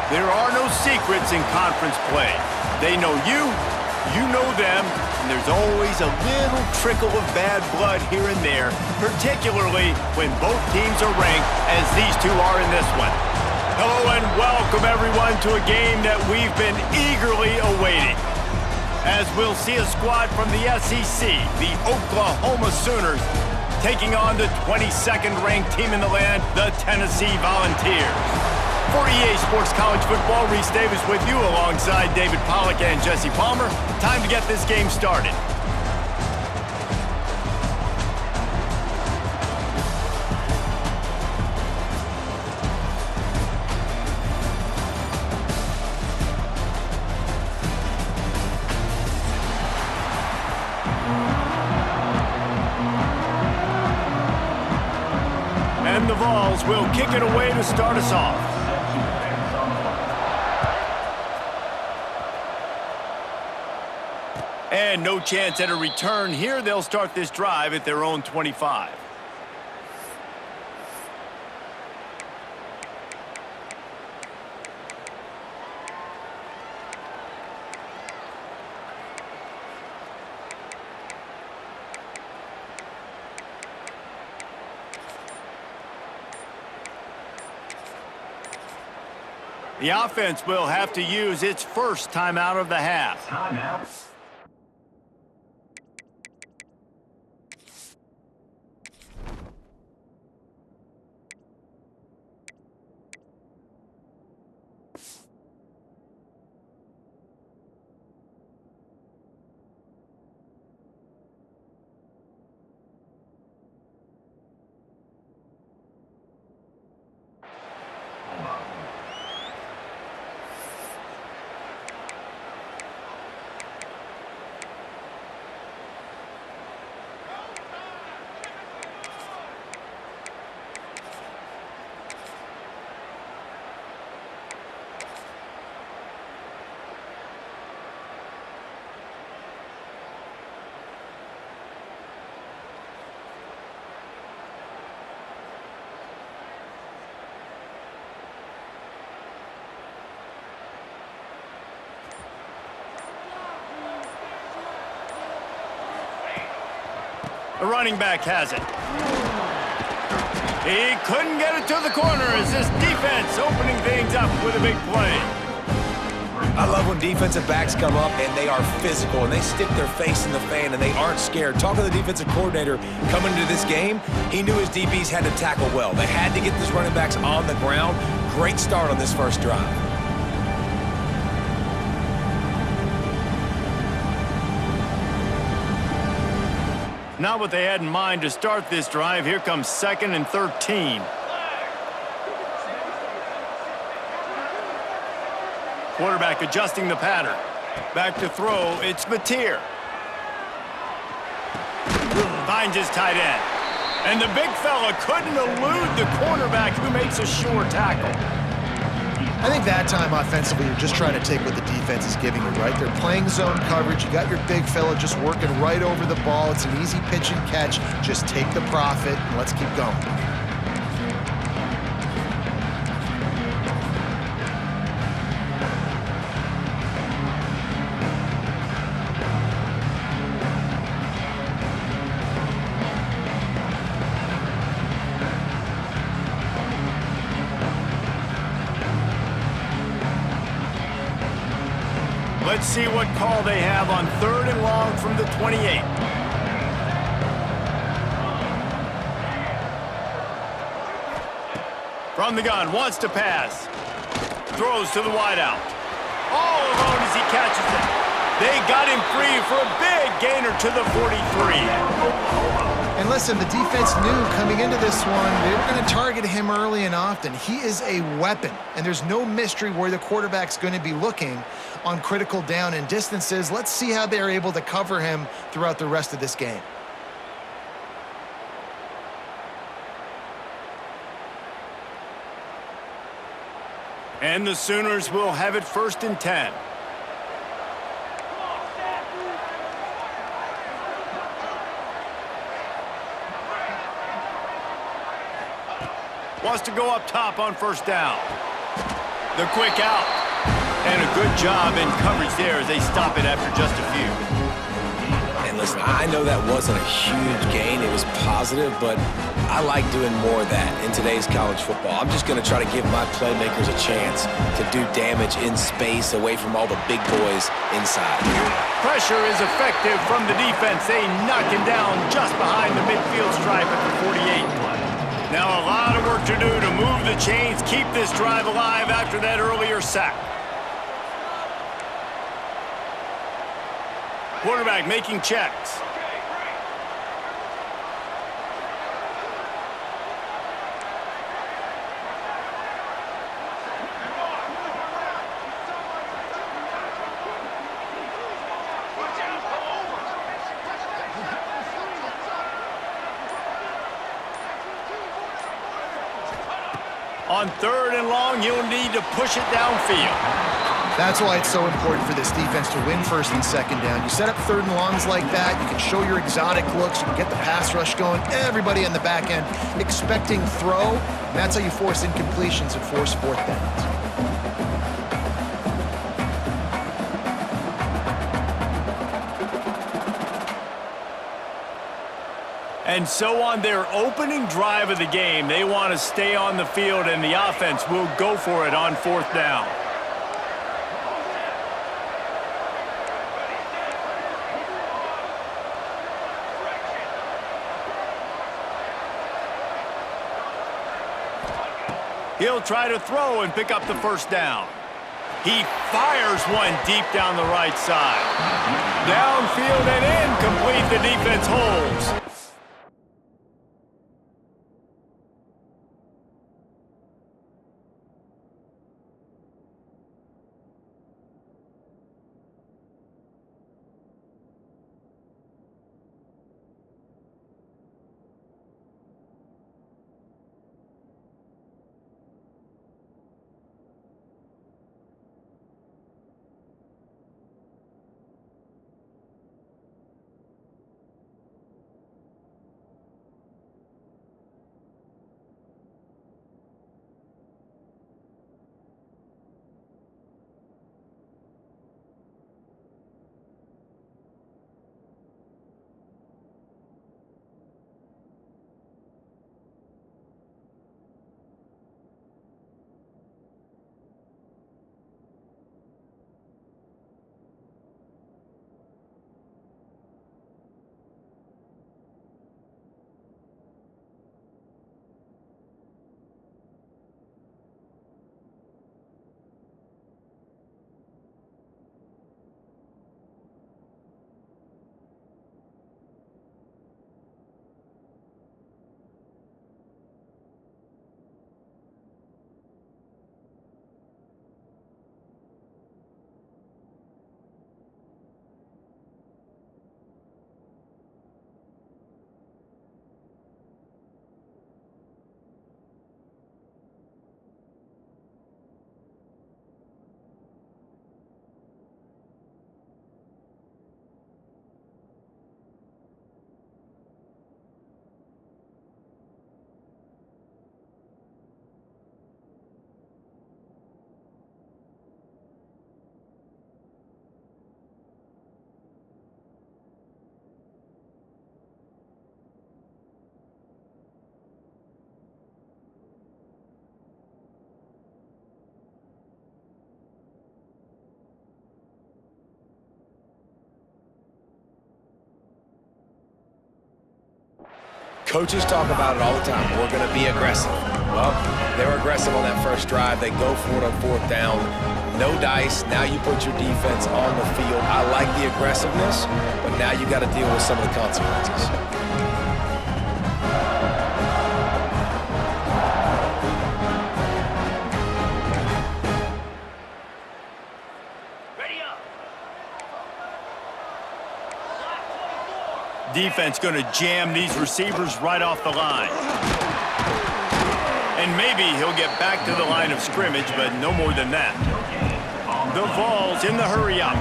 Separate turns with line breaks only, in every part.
There are no secrets in conference play. They know you, you know them, and there's always a little trickle of bad blood here and there, particularly when both teams are ranked, as these two are in this one. Hello and welcome everyone to a game that we've been eagerly awaiting. As we'll see a squad from the SEC, the Oklahoma Sooners, taking on the 22nd ranked team in the land, the Tennessee Volunteers. For EA Sports College Football, Reese Davis with you alongside David Pollack and Jesse Palmer. Time to get this game started. And the Vols will kick it away to start us off. And no chance at a return here. They'll start this drive at their own 25. The offense will have to use its first timeout of the half. Timeout. The running back has it. He couldn't get it to the corner as this defense opening things up with a big play.
I love when defensive backs come up and they are physical and they stick their face in the fan and they aren't scared. Talking to the defensive coordinator coming into this game, he knew his DBs had to tackle well. They had to get these running backs on the ground. Great start on this first drive.
Not what they had in mind to start this drive. Here comes 2nd and 13. Quarterback adjusting the pattern. Back to throw, it's Mateer. Finds his tight end. And the big fella couldn't elude the cornerback who makes a sure tackle.
I think that time offensively, you're just trying to take what the defense is giving you, right? They're playing zone coverage. You got your big fella just working right over the ball. It's an easy pitch and catch. Just take the profit and let's keep going.
Let's see what call they have on 3rd and long from the 28. From the gun, wants to pass. Throws to the wideout. All alone as he catches it. They got him free for a big gainer to the 43.
And listen, the defense knew coming into this one, they were going to target him early and often. He is a weapon, and there's no mystery where the quarterback's going to be looking on critical down and distances. Let's see how they're able to cover him throughout the rest of this game.
And the Sooners will have it 1st and 10. Wants to go up top on 1st down. The quick out. And a good job in coverage there as they stop it after just a few.
And listen, I know that wasn't a huge gain. It was positive, but I like doing more of that in today's college football. I'm just going to try to give my playmakers a chance to do damage in space away from all the big boys inside.
Pressure is effective from the defense. They knock him down just behind the midfield stripe at the 48. Now a lot of work to do to move the chains, keep this drive alive after that earlier sack. Quarterback making checks. On 3rd and long, you'll need to push it downfield.
That's why it's so important for this defense to win 1st and 2nd down. You set up 3rd and longs like that, you can show your exotic looks, you can get the pass rush going, everybody on the back end expecting throw, and that's how you force incompletions and force 4th downs.
And so on their opening drive of the game, they want to stay on the field, and the offense will go for it on 4th down. He'll try to throw and pick up the 1st down. He fires one deep down the right side. Downfield and incomplete. The defense holds.
Coaches talk about it all the time. We're going to be aggressive. Well, they were aggressive on that first drive. They go for it on fourth down. No dice. Now you put your defense on the field. I like the aggressiveness, but now you got to deal with some of the consequences.
Defense going to jam these receivers right off the line. And maybe he'll get back to the line of scrimmage, but no more than that. The Vols in the hurry up.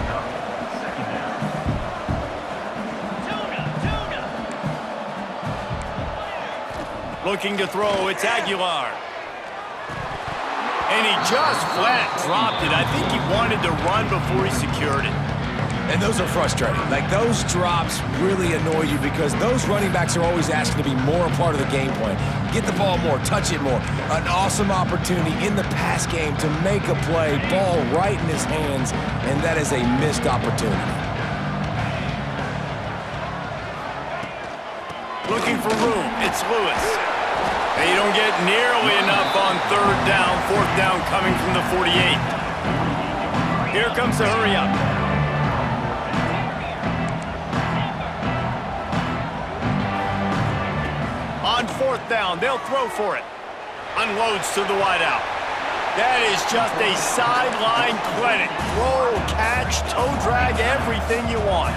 Looking to throw, it's Aguilar. And he just flat dropped it. I think he wanted to run before he secured it.
And those are frustrating. Like, those drops really annoy you because those running backs are always asking to be more a part of the game plan. Get the ball more, touch it more. An awesome opportunity in the pass game to make a play, ball right in his hands, and that is a missed opportunity.
Looking for room, it's Lewis. And you don't get nearly enough on third down, fourth down coming from the 48. Here comes the hurry up. On fourth down, they'll throw for it. Unloads to the wideout. That is just a sideline clinic. Throw, catch, toe drag, everything you want.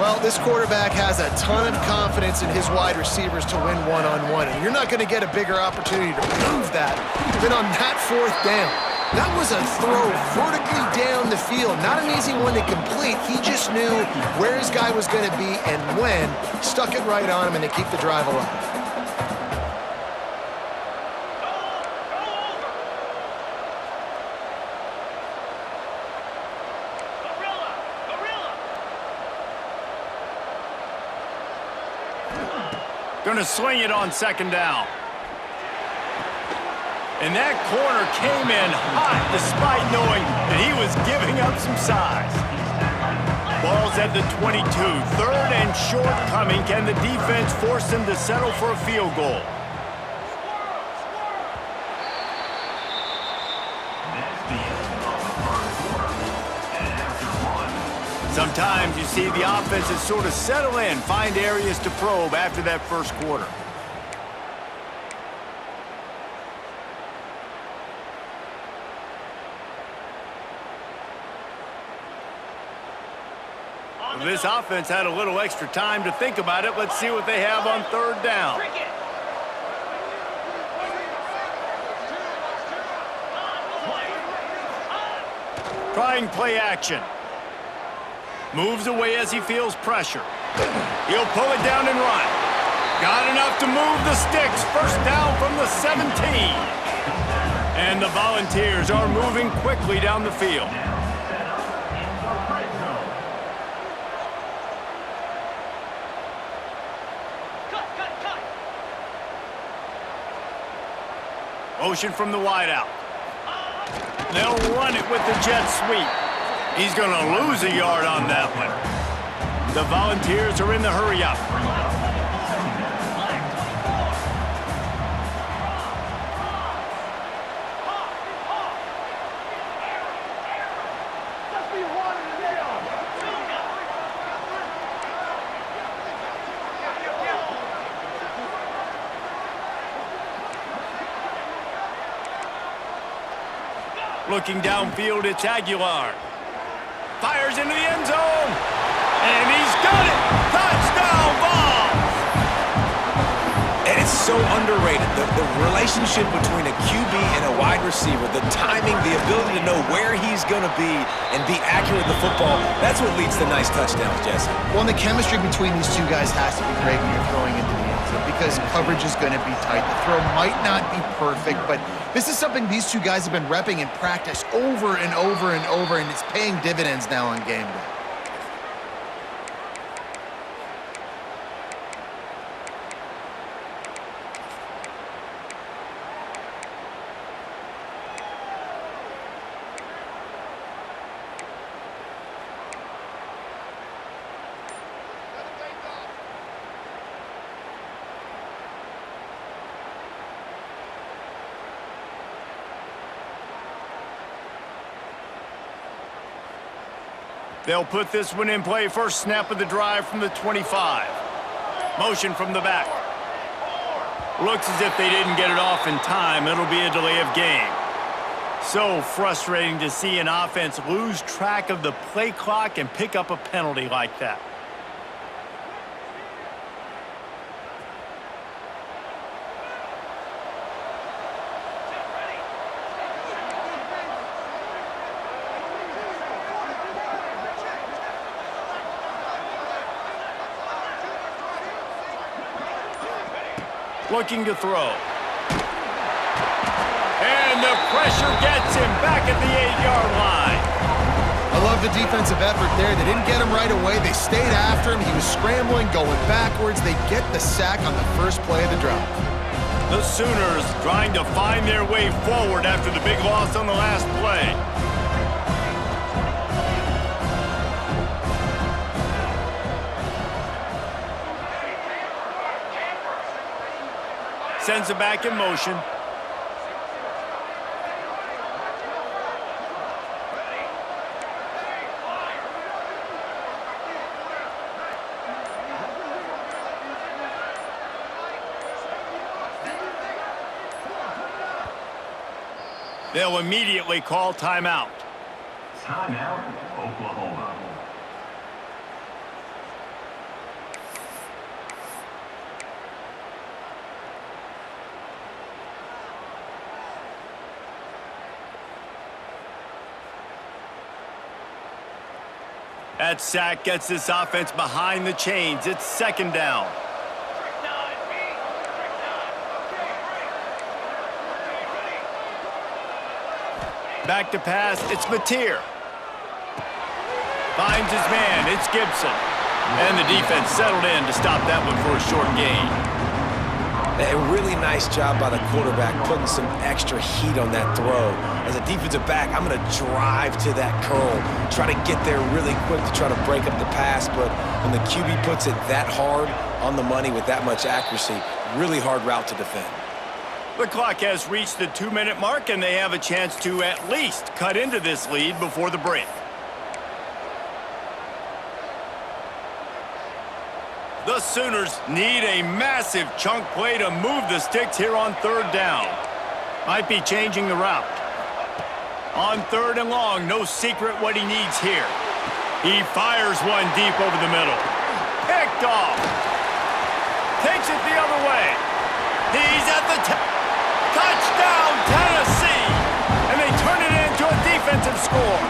Well, this quarterback has a ton of confidence in his wide receivers to win one-on-one, and you're not going to get a bigger opportunity to prove that than on that fourth down. That was a throw vertically down the field. Not an easy one to complete. He just knew where his guy was going to be and when. Stuck it right on him and to keep the drive alive.
Going to swing it on second down. And that corner came in hot despite knowing that he was giving up some size. Ball's at the 22. Third and short coming. Can the defense force him to settle for a field goal? Sometimes you see the offenses sort of settle in, find areas to probe after that first quarter. This offense had a little extra time to think about it. Let's see what they have on third down. Trying play action. Moves away as he feels pressure. He'll pull it down and run. Got enough to move the sticks. First down from the 17. And the Volunteers are moving quickly down the field. Motion from the wideout. They'll run it with the jet sweep. He's going to lose a yard on that one. The Volunteers are in the hurry up. Looking downfield, it's Aguilar. Fires into the end zone. And he's got it. Touchdown, Vols!
And it's so underrated. The relationship between a QB and a wide receiver, the timing, the ability to know where he's going to be and be accurate with the football, that's what leads to nice touchdowns, Jesse.
Well, and the chemistry between these two guys has to be great when you're throwing into the end zone because coverage is going to be tight. The throw might not be perfect, but this is something these two guys have been repping in practice over and over and over, and it's paying dividends now on game day.
They'll put this one in play first snap of the drive from the 25. Motion from the back. Looks as if they didn't get it off in time. It'll be a delay of game. So frustrating to see an offense lose track of the play clock and pick up a penalty like that. Looking to throw. And the pressure gets him back at the 8-yard line.
I love the defensive effort there. They didn't get him right away. They stayed after him. He was scrambling, going backwards. They get the sack on the first play of the drive.
The Sooners trying to find their way forward after the big loss on the last play. Sends it back in motion. They'll immediately call timeout.
Timeout, Oklahoma.
That sack gets this offense behind the chains. It's second down. Back to pass, it's Mateer. Finds his man, it's Gibson. And the defense settled in to stop that one for a short gain.
A really nice job by the quarterback putting some extra heat on that throw. As a defensive back, I'm going to drive to that curl, try to get there really quick to try to break up the pass, but when the QB puts it that hard on the money with that much accuracy, really hard route to defend.
The clock has reached the 2-minute mark, and they have a chance to at least cut into this lead before the break. The Sooners need a massive chunk play to move the sticks here on third down. Might be changing the route. On third and long, no secret what he needs here. He fires one deep over the middle. Picked off. Takes it the other way. He's at the touchdown, Tennessee! And they turn it into a defensive score.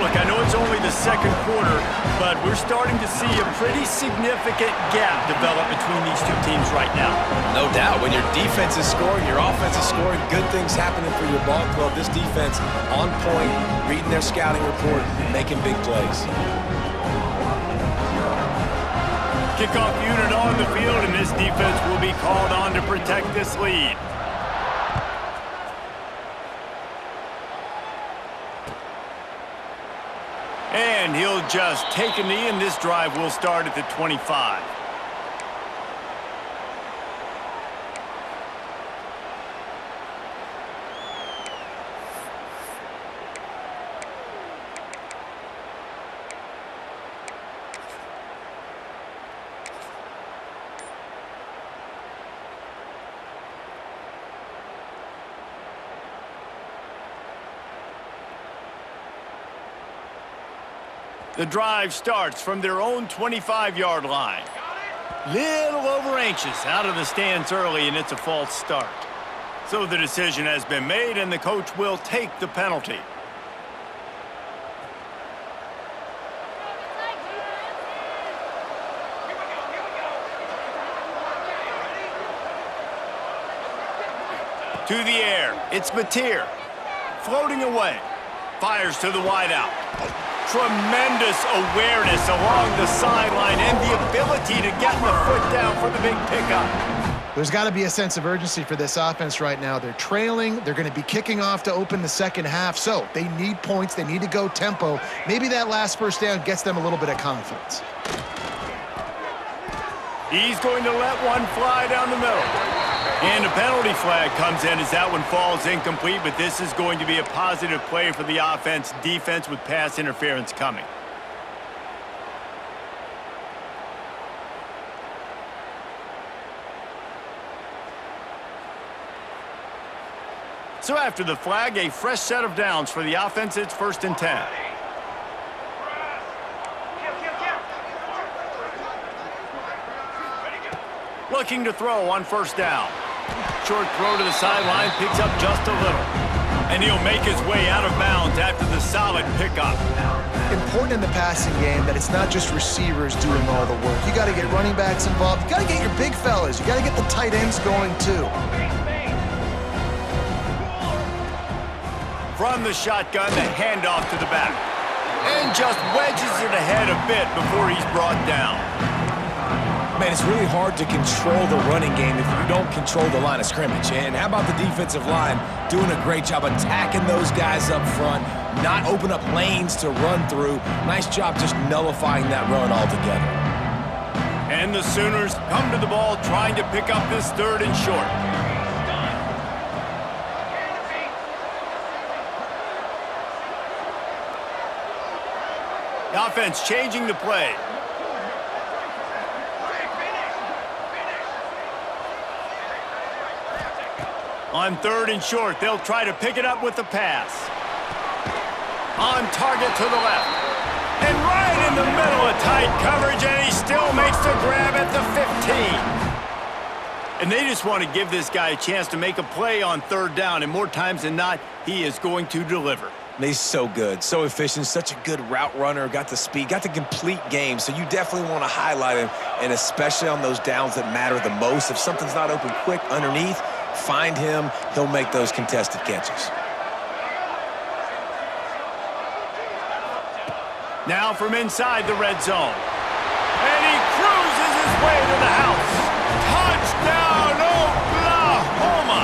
Look, I know it's only the second quarter, but we're starting to see a pretty significant gap develop between these two teams right now.
No doubt. When your defense is scoring, your offense is scoring, good things happening for your ball club. This defense on point, reading their scouting report, making big plays.
Kickoff unit on the field, and this defense will be called on to protect this lead. And he'll just take a knee, and this drive will start at the 25. The drive starts from their own 25-yard line. Little over-anxious out of the stands early, and it's a false start. So the decision has been made, and the coach will take the penalty. To the air, it's Mateer. Floating away. Fires to the wideout. Tremendous awareness along the sideline and the ability to get the foot down for the big pickup.
There's got to be a sense of urgency for this offense right now. They're trailing. They're going to be kicking off to open the second half. So they need points. They need to go tempo. Maybe that last first down gets them a little bit of confidence.
He's going to let one fly down the middle. And a penalty flag comes in as that one falls incomplete, but this is going to be a positive play for the offense. Defense with pass interference coming. So after the flag, a fresh set of downs for the offense. It's 1st and 10. Looking to throw on 1st down. Short throw to the sideline, picks up just a little. And he'll make his way out of bounds after the solid pickup.
Important in the passing game that it's not just receivers doing all the work. You got to get running backs involved. You got to get your big fellas. You got to get the tight ends going too.
From the shotgun, the handoff to the back. And just wedges it ahead a bit before he's brought down.
Man, it's really hard to control the running game if you don't control the line of scrimmage. And how about the defensive line doing a great job attacking those guys up front, not open up lanes to run through. Nice job just nullifying that run altogether.
And the Sooners come to the ball trying to pick up this 3rd and short. The offense changing the play. On 3rd and short, they'll try to pick it up with the pass. On target to the left. And right in the middle of tight coverage, and he still makes the grab at the 15. And they just want to give this guy a chance to make a play on 3rd down, and more times than not, he is going to deliver.
He's so good, so efficient, such a good route runner, got the speed, got the complete game, so you definitely want to highlight him, and especially on those downs that matter the most. If something's not open quick underneath, find him, he'll make those contested catches.
Now from inside the red zone. And he cruises his way to the house. Touchdown, Oklahoma!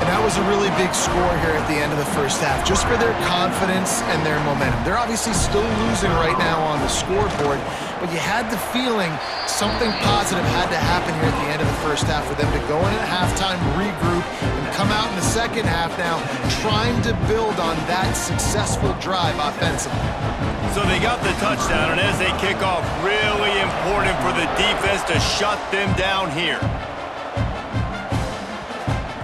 And that was a really big score here at the end of the 1st half, just for their confidence and their momentum. They're obviously still losing right now on the scoreboard, but you had the feeling something positive had to happen here at the end of the 1st half for them to go in at halftime, regroup, and come out in the 2nd half now trying to build on that successful drive offensively.
So they got the touchdown, and as they kick off, really important for the defense to shut them down here.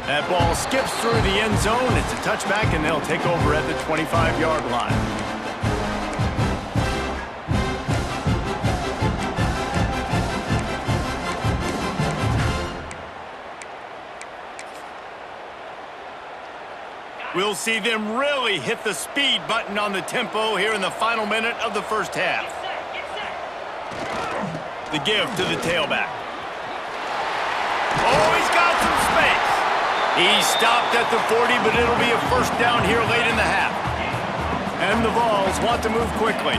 That ball skips through the end zone. It's a touchback, and they'll take over at the 25-yard line. We'll see them really hit the speed button on the tempo here in the final minute of the 1st half. The give to the tailback. Oh, he's got some space. He stopped at the 40, but it'll be a 1st down here late in the half. And the Vols want to move quickly.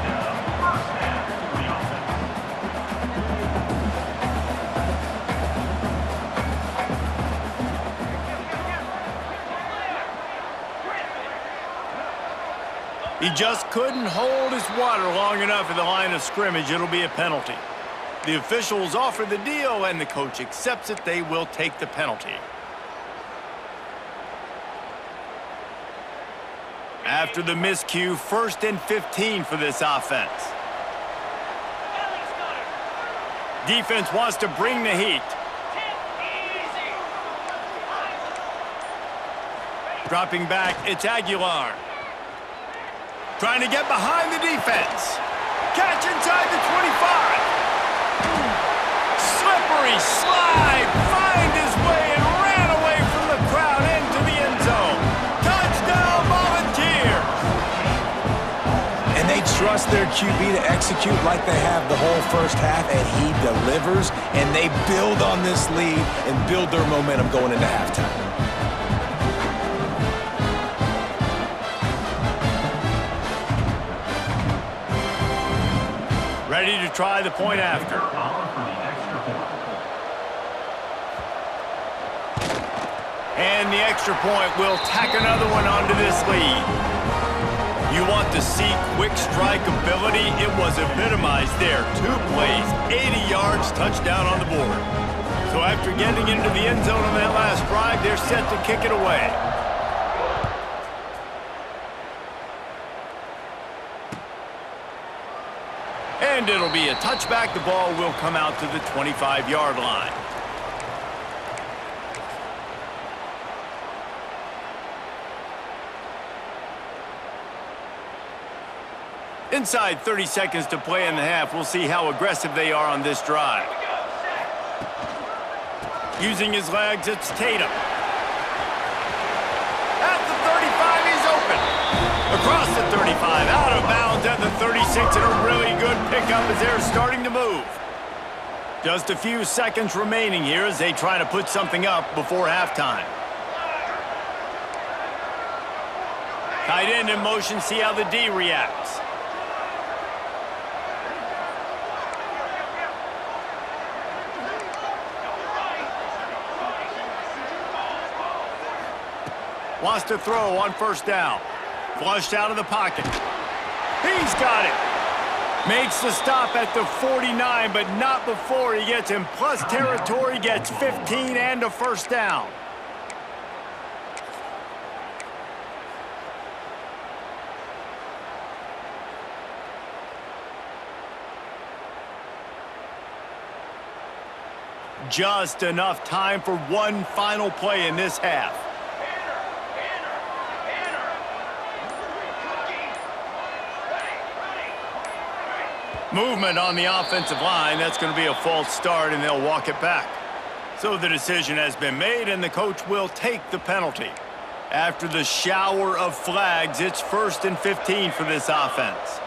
He just couldn't hold his water long enough at the line of scrimmage. It'll be a penalty. The officials offer the deal, and the coach accepts it. They will take the penalty. After the miscue, 1st and 15 for this offense. Defense wants to bring the heat. Dropping back, it's Aguilar. Trying to get behind the defense. Catch inside the 25. Slippery slide. Find his way and ran away from the crowd into the end zone. Touchdown, Volunteers.
And they trust their QB to execute like they have the whole 1st half, and he delivers, and they build on this lead and build their momentum going into halftime.
Ready to try the point after. And the extra point will tack another one onto this lead. You want to see quick strike ability? It was epitomized there. 2 plays, 80 yards, touchdown on the board. So after getting into the end zone on that last drive, they're set to kick it away. And it'll be a touchback. The ball will come out to the 25-yard line. Inside 30 seconds to play in the half. We'll see how aggressive they are on this drive. Using his legs, it's Tatum. At the 35, he's open. Across the 35, out of bounds at the 36, and a really good pickup as they're starting to move. Just a few seconds remaining here as they try to put something up before halftime. Tight end in motion, see how the D reacts. Wants to throw on first down. Flushed out of the pocket. He's got it. Makes the stop at the 49, but not before he gets in plus territory, gets 15 and a first down. Just enough time for one final play in this half. Movement on the offensive line. That's going to be a false start, and they'll walk it back. So the decision has been made, and the coach will take the penalty. After the shower of flags, it's 1st and 15 for this offense.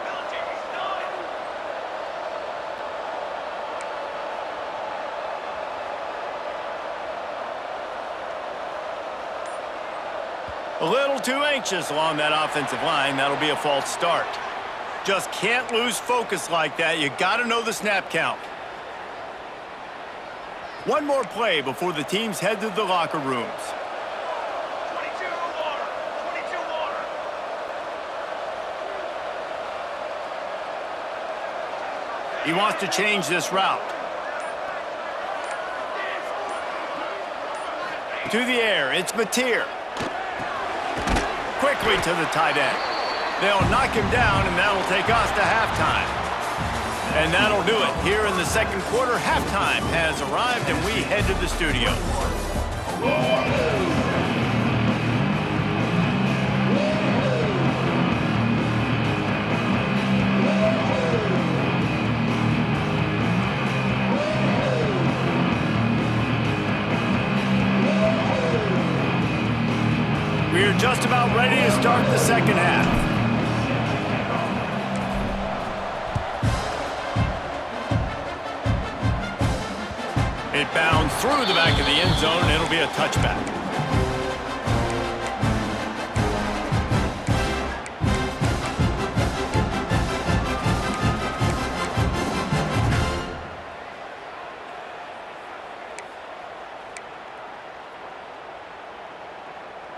A little too anxious along that offensive line. That'll be a false start. Just can't lose focus like that. You got to know the snap count. One more play before the teams head to the locker rooms.
22 water. 22 water.
He wants to change this route. To the air, it's Mateer. Quickly to the tight end. They'll knock him down, and that'll take us to halftime. And that'll do it. Here in the second quarter, halftime has arrived, and we head to the studio. We're just about ready to start the second half. It bounds through the back of the end zone, and it'll be a touchback.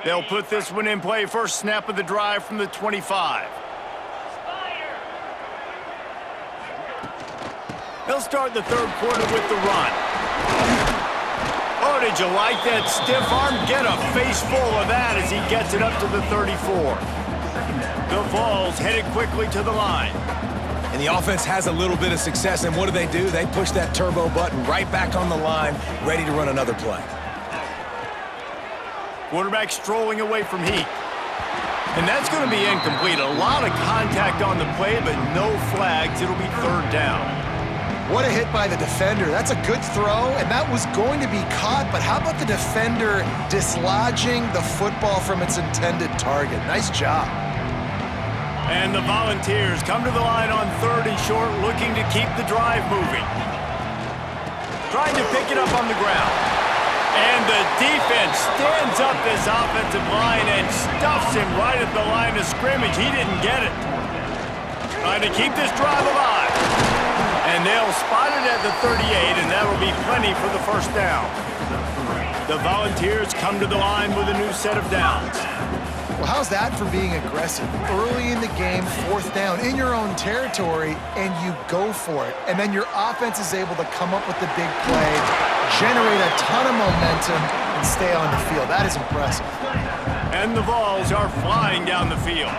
They'll put this one in play. First snap of the drive from the 25. They'll start the third quarter with the run. Oh, did you like that stiff arm? Get a face full of that as he gets it up to the 34. The Vols headed quickly to the line.
And the offense has a little bit of success, and what do? They push that turbo button right back on the line, ready to run another play.
Quarterback strolling away from Heat. And that's going to be incomplete. A lot of contact on the play, but no flags. It'll be third down.
What a hit by the defender. That's a good throw, and that was going to be caught, but how about the defender dislodging the football from its intended target? Nice job.
And the Volunteers come to the line on 3rd and short, looking to keep the drive moving. Trying to pick it up on the ground. And the defense stands up this offensive line and stuffs him right at the line of scrimmage. He didn't get it. Trying to keep this drive alive. And they'll spot it at the 38, and that'll be plenty for the first down. The Volunteers come to the line with a new set of downs.
Well, how's that for being aggressive? Early in the game, fourth down, in your own territory, and you go for it. And then your offense is able to come up with the big play, generate a ton of momentum, and stay on the field. That is impressive.
And the Vols are flying down the field.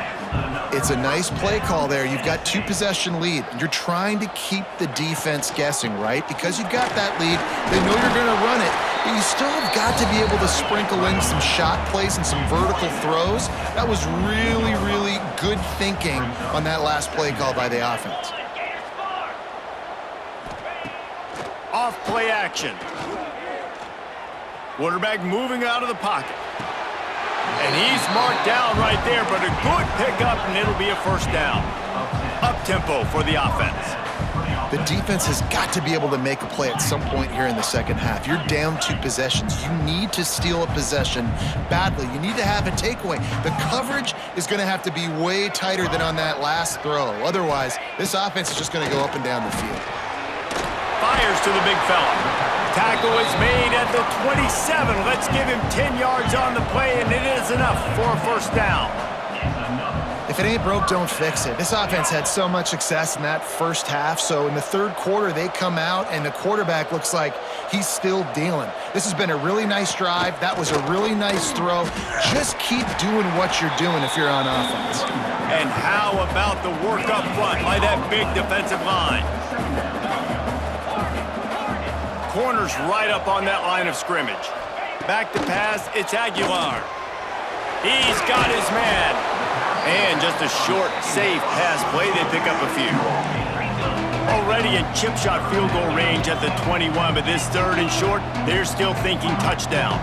It's a nice play call there. You've got 2-possession lead. You're trying to keep the defense guessing, right? Because you've got that lead, they know you're going to run it, but you still have got to be able to sprinkle in some shot plays and some vertical throws. That was really, really good thinking on that last play call by the offense.
Off play action. Quarterback moving out of the pocket. And he's marked down right there, but a good pickup, and it'll be a first down. Up-tempo for the offense.
The defense has got to be able to make a play at some point here in the second half. You're down 2 possessions. You need to steal a possession badly. You need to have a takeaway. The coverage is going to have to be way tighter than on that last throw. Otherwise, this offense is just going to go up and down the field.
Fires to the big fella. Tackle is made at the 27. Let's give him 10 yards on the play, and it is enough for a first down.
If it ain't broke, don't fix it. This offense had so much success in that first half, so in the third quarter, they come out, and the quarterback looks like he's still dealing. This has been a really nice drive. That was a really nice throw. Just keep doing what you're doing if you're on offense.
And how about the work up front by that big defensive line? Corner's right up on that line of scrimmage. Back to pass, it's Aguilar. He's got his man. And just a short, safe pass play, they pick up a few. Already in chip shot field goal range at the 21, but this third and short, they're still thinking touchdown.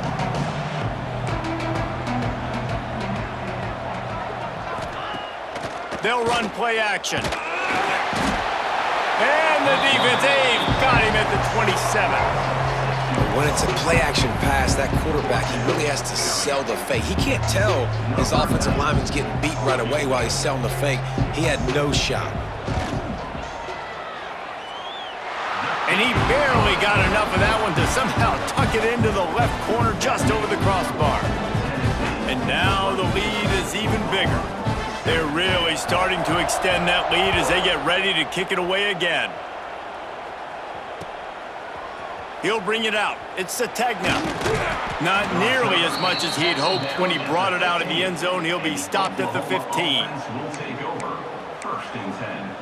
They'll run play action. And the defense, they've got him at the 27.
When it's a play-action pass, that quarterback, he really has to sell the fake. He can't tell his offensive lineman's getting beat right away while he's selling the fake. He had no shot.
And he barely got enough of that one to somehow tuck it into the left corner just over the crossbar. And now the lead is even bigger. They're really starting to extend that lead as they get ready to kick it away again. He'll bring it out. It's Sategna. Not nearly as much as he'd hoped when he brought it out of the end zone. He'll be stopped at the 15.
Will take over. First and 10.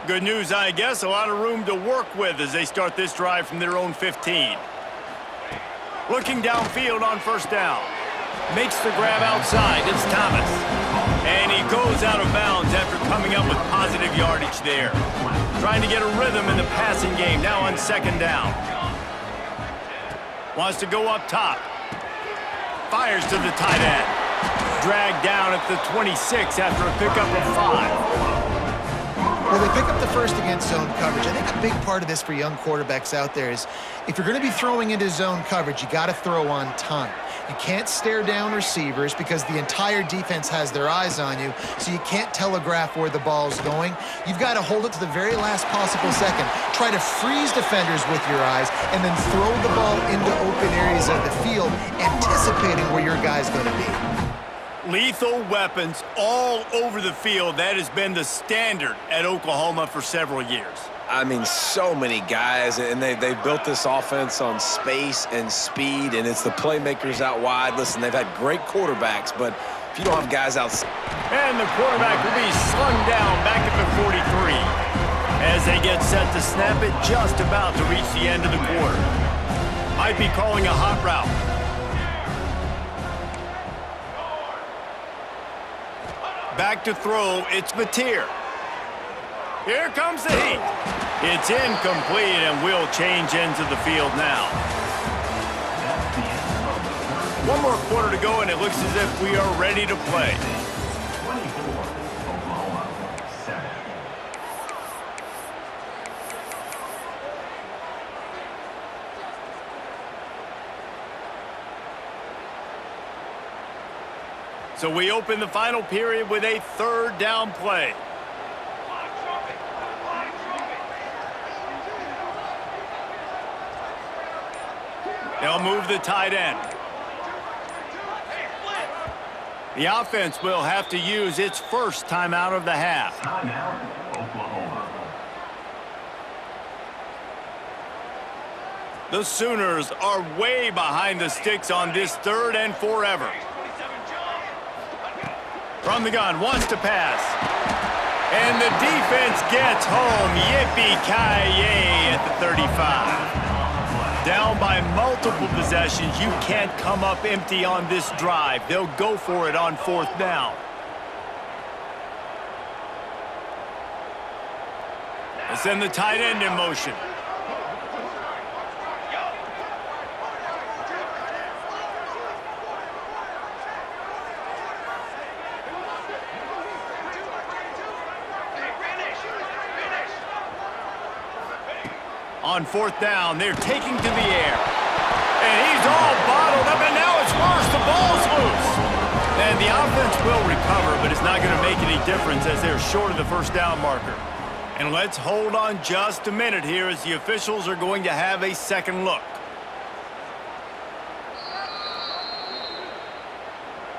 Good news, I guess. A lot of room to work with as they start this drive from their own 15. Looking downfield on first down. Makes the grab outside. It's Thomas. And he goes out of bounds after coming up with positive yardage there. Trying to get a rhythm in the passing game now on second down. Wants to go up top. Fires to the tight end. Dragged down at the 26 after a pickup of 5.
Well, they pick up the first against zone coverage. I think a big part of this for young quarterbacks out there is if you're going to be throwing into zone coverage, you got to throw on time. You can't stare down receivers because the entire defense has their eyes on you, so you can't telegraph where the ball's going. You've got to hold it to the very last possible second. Try to freeze defenders with your eyes and then throw the ball into open areas of the field, anticipating where your guy's going to be.
Lethal weapons all over the field. That has been the standard at Oklahoma for several years.
I mean, so many guys, and they built this offense on space and speed, and it's the playmakers out wide. Listen, they've had great quarterbacks, but if you don't have guys outside.
And the quarterback will be slung down back at the 43 as they get set to snap it just about to reach the end of the quarter. Might be calling a hot route. Back to throw, it's Mateer. Here comes the heat. It's incomplete and will change ends of the field now. One more quarter to go and it looks as if we are ready to play.
24, Oklahoma, 7.
So we open the final period with a third down play. They'll move the tight end. The offense will have to use its first timeout of the half.
Timeout, Oklahoma.
The Sooners are way behind the sticks on this 3rd and forever. From the gun, wants to pass. And the defense gets home. Yippee-ki-yay at the 35. Down by multiple possessions, you can't come up empty on this drive. They'll go for it on 4th down. They send the tight end in motion. On 4th down, they're taking to the air. And he's all bottled up, and now it's worse. The ball's loose. And the offense will recover, but it's not going to make any difference as they're short of the 1st down marker. And let's hold on just a minute here as the officials are going to have a second look.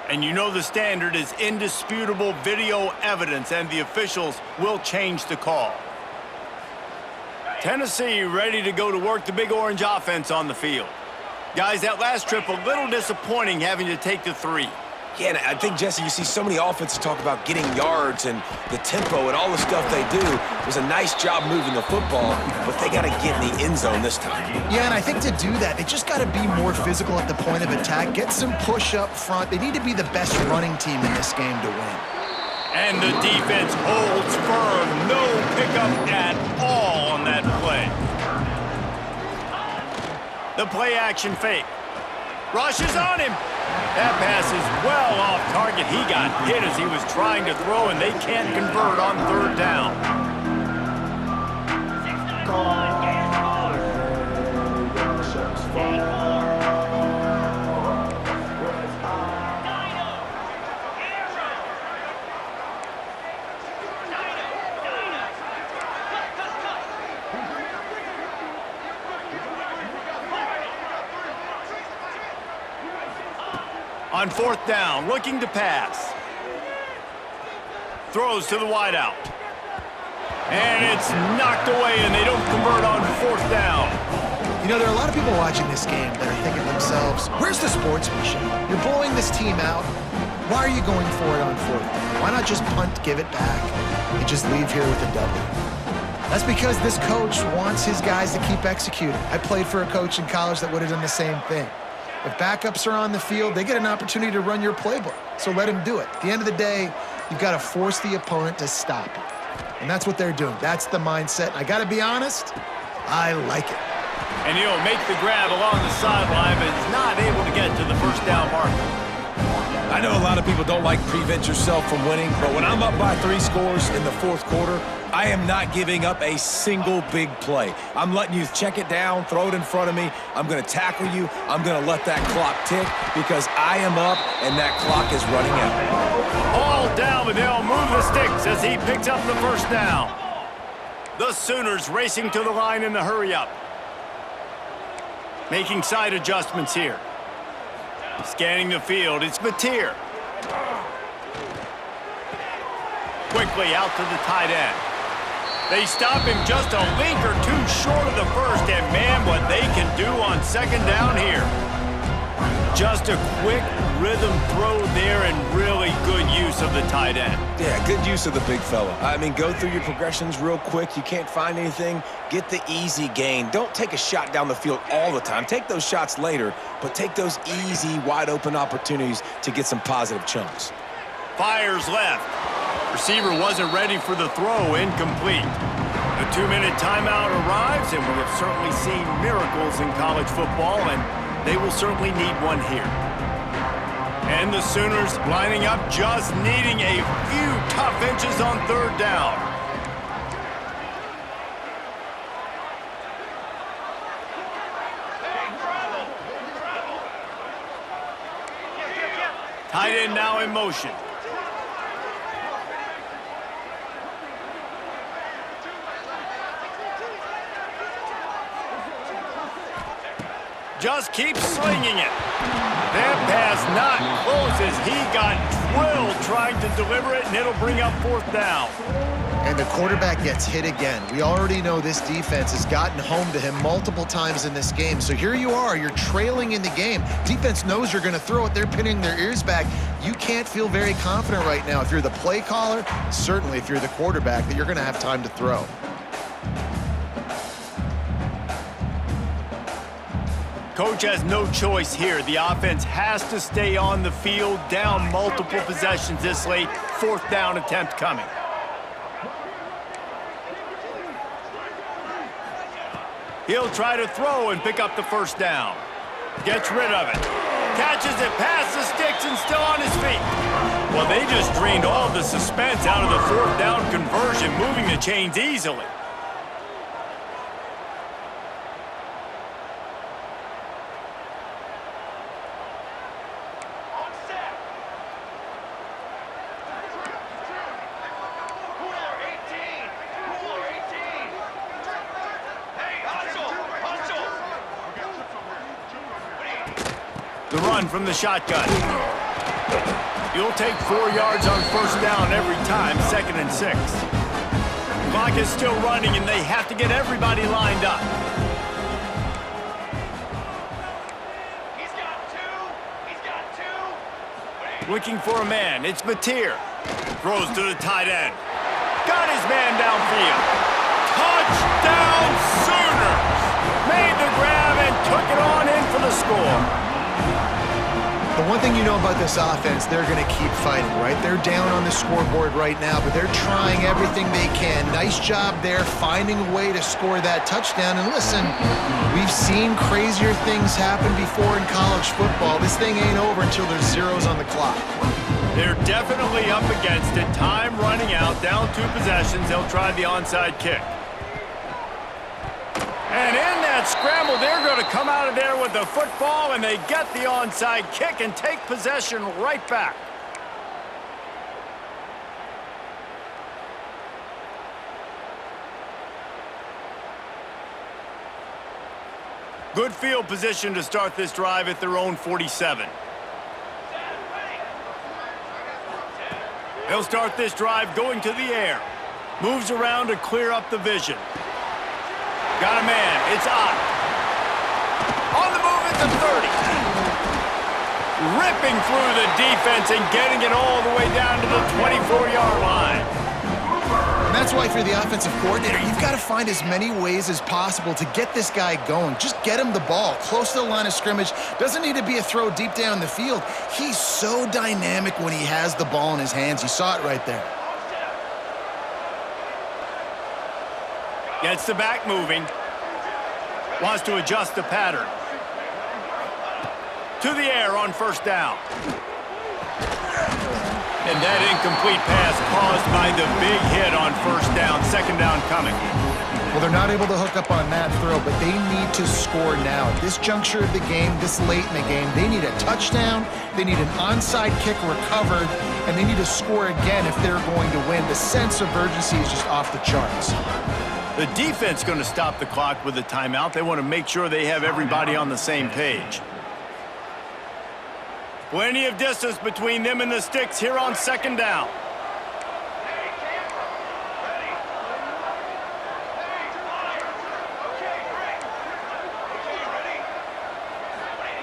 And you know the standard is indisputable video evidence, and the officials will change the call. Tennessee ready to go to work the Big Orange offense on the field. Guys, that last trip a little disappointing having to take the 3.
Yeah, and I think, Jesse, you see so many offenses talk about getting yards and the tempo and all the stuff they do. It was a nice job moving the football, but they got to get in the end zone this time.
Yeah, and I think to do that, they just got to be more physical at the point of attack, get some push up front. They need to be the best running team in this game to win.
And the defense holds firm. No pickup at all on that play. The play action fake. Rushes on him. That pass is well off target. He got hit as he was trying to throw, and they can't convert on 3rd down. On 4th down, looking to pass. Throws to the wideout. And it's knocked away, and they don't convert on 4th down.
You know, there are a lot of people watching this game that are thinking to themselves, where's the sportsmanship? You're blowing this team out. Why are you going for it on 4th down? Why not just punt, give it back, and just leave here with a W? That's because this coach wants his guys to keep executing. I played for a coach in college that would have done the same thing. If backups are on the field, they get an opportunity to run your playbook. So let them do it. At the end of the day, you've got to force the opponent to stop you. And that's what they're doing. That's the mindset. And I got to be honest, I like it.
And he'll make the grab along the sideline, but is not able to get to the 1st down marker.
I know a lot of people don't like prevent yourself from winning, but when I'm up by 3 scores in the 4th quarter, I am not giving up a single big play. I'm letting you check it down, throw it in front of me. I'm going to tackle you. I'm going to let that clock tick because I am up and that clock is running out.
Ball down, but they'll move the sticks as he picks up the 1st down. The Sooners racing to the line in the hurry-up. Making side adjustments here. Scanning the field, it's Mateer. Quickly out to the tight end. They stop him just a link or 2 short of the 1st, and man, what they can do on 2nd down here. Just a quick rhythm throw there and really good use of the tight end.
Yeah, good use of the big fella. I mean, go through your progressions real quick. You can't find anything, get the easy gain. Don't take a shot down the field all the time. Take those shots later, but take those easy, wide-open opportunities to get some positive chunks.
Fires left. Receiver wasn't ready for the throw, incomplete. The 2-minute timeout arrives, and we have certainly seen miracles in college football, and they will certainly need one here. And the Sooners lining up, just needing a few tough inches on 3rd down. Tight end now in motion. just keeps slinging it. That pass not close as he got drilled trying to deliver it, and it'll bring up 4th down.
And the quarterback gets hit again. We already know this defense has gotten home to him multiple times in this game. So here you are, you're trailing in the game. Defense knows you're going to throw it. They're pinning their ears back. You can't feel very confident right now if you're the play caller, certainly if you're the quarterback, that you're going to have time to throw.
Coach has no choice here. The offense has to stay on the field, down multiple possessions this late. 4th down attempt coming. He'll try to throw and pick up the 1st down. Gets rid of it. Catches it past the sticks and still on his feet. Well, they just drained all the suspense out of the 4th down conversion, moving the chains easily. The run from the shotgun. You'll take 4 yards on 1st down every time, 2nd and 6. Clock is still running, and they have to get everybody lined up.
He's got 2. He's got 2.
Looking for a man. It's Mateer. Throws to the tight end. Got his man downfield. Touchdown Sooners! Made the grab and took it on in for the score.
The one thing you know about this offense, they're going to keep fighting, right? They're down on the scoreboard right now, but they're trying everything they can. Nice job there, finding a way to score that touchdown. And listen, we've seen crazier things happen before in college football. This thing ain't over until there's zeros on the clock.
They're definitely up against it. Time running out, down 2 possessions. They'll try the onside kick. And in that scramble, they're going to come out of there with the football, and they get the onside kick and take possession right back. Good field position to start this drive at their own 47. They'll start this drive going to the air. Moves around to clear up the vision. Got a man. It's Ott. On the move at the 30. Ripping through the defense and getting it all the way down to the 24-yard line.
And that's why if you're the offensive coordinator, you've got to find as many ways as possible to get this guy going. Just get him the ball close to the line of scrimmage. Doesn't need to be a throw deep down the field. He's so dynamic when he has the ball in his hands. You saw it right there.
Gets the back moving. Wants to adjust the pattern. To the air on 1st down. And that incomplete pass caused by the big hit on 1st down. 2nd down coming.
Well, they're not able to hook up on that throw, but they need to score now. At this juncture of the game, this late in the game, they need a touchdown, they need an onside kick recovered, and they need to score again if they're going to win. The sense of urgency is just off the charts.
The defense going to stop the clock with a timeout. They want to make sure they have everybody on the same page. Plenty of distance between them and the sticks here on 2nd down.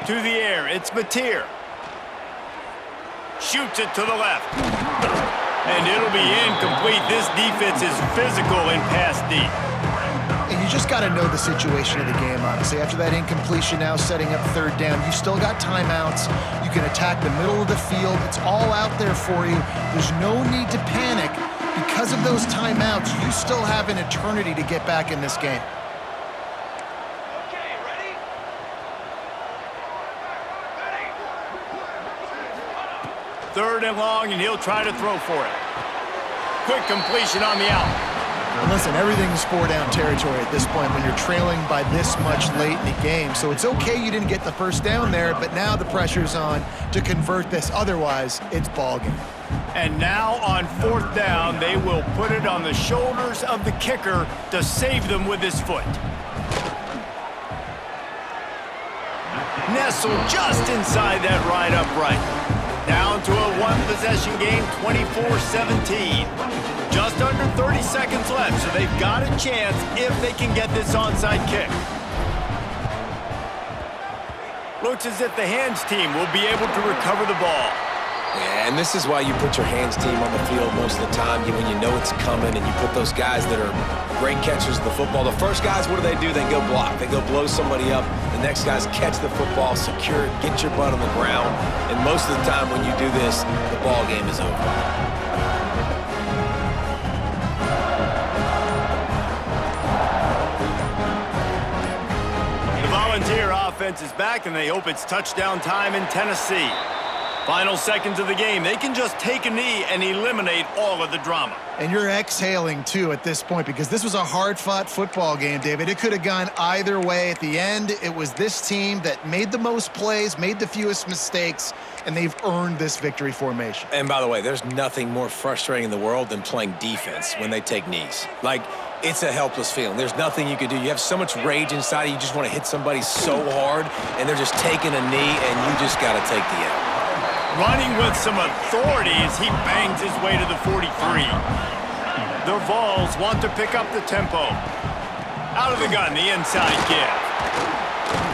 To the air, it's Mateer. Shoots it to the left. And it'll be incomplete. This defense is physical and pass deep.
And you just got to know the situation of the game, honestly. After that incompletion now setting up 3rd down, you've still got timeouts. You can attack the middle of the field. It's all out there for you. There's no need to panic. Because of those timeouts, you still have an eternity to get back in this game.
Okay, ready? Ready?
3rd and long, and he'll try to throw for it. Quick completion on the out.
And listen, everything's 4-down territory at this point when you're trailing by this much late in the game. So it's okay you didn't get the 1st down there, but now the pressure's on to convert this. Otherwise, it's ball game.
And now on 4th down, they will put it on the shoulders of the kicker to save them with his foot. nestled just inside that right upright. Down to a one-possession game, 24-17. Just under 30 seconds left, so they've got a chance if they can get this onside kick. Looks as if the hands team will be able to recover the ball.
Yeah, and this is why you put your hands team on the field most of the time when you know it's coming, and you put those guys that are great catchers of the football. The first guys, what do? They go block. They go blow somebody up. The next guys catch the football, secure it, get your butt on the ground. And most of the time when you do this, the ball game is over.
The Volunteer offense is back, and they hope it's touchdown time in Tennessee. Final seconds of the game. They can just take a knee and eliminate all of the drama.
And you're exhaling, too, at this point, because this was a hard-fought football game, David. It could have gone either way. At the end, it was this team that made the most plays, made the fewest mistakes, and they've earned this victory formation.
And by the way, there's nothing more frustrating in the world than playing defense when they take knees. Like, it's a helpless feeling. There's nothing you can do. You have so much rage inside you just want to hit somebody so hard, and they're just taking a knee, and you just got to take the L.
Running with some authority as he bangs his way to the 43. The Vols want to pick up the tempo. Out of the gun, the inside give.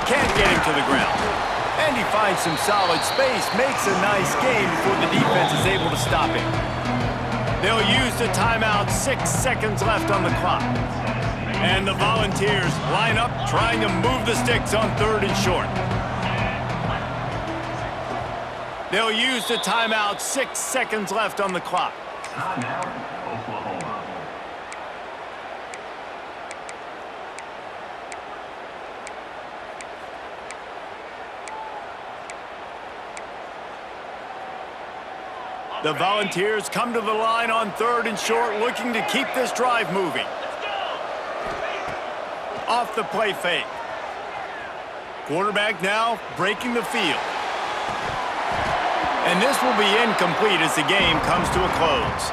Can't get him to the ground. And he finds some solid space, makes a nice game before the defense is able to stop him. They'll use the timeout, 6 seconds left on the clock. And the Volunteers line up, trying to move the sticks on 3rd and short. They'll use the timeout, 6 seconds left on the clock.
Timeout, Oklahoma.
The Volunteers come to the line on 3rd and short, looking to keep this drive moving. Off the play fake. Quarterback now breaking the field. And this will be incomplete as the game comes to a close.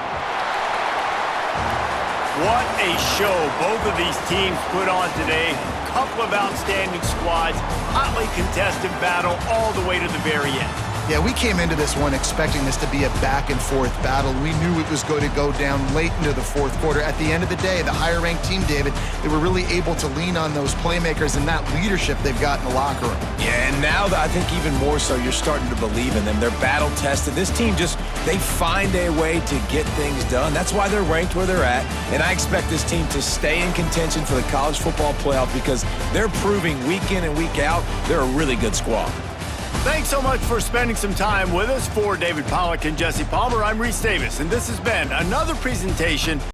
What a show both of these teams put on today. Couple of outstanding squads, hotly contested battle all the way to the very end.
Yeah, we came into this one expecting this to be a back-and-forth battle. We knew it was going to go down late into the 4th quarter. At the end of the day, the higher-ranked team, David, they were really able to lean on those playmakers and that leadership they've got in the locker room.
Yeah, and now I think even more so, you're starting to believe in them. They're battle-tested. This team they find a way to get things done. That's why they're ranked where they're at. And I expect this team to stay in contention for the college football playoff because they're proving week in and week out they're a really good squad.
Thanks so much for spending some time with us. For David Pollack and Jesse Palmer, I'm Reese Davis, and this has been another presentation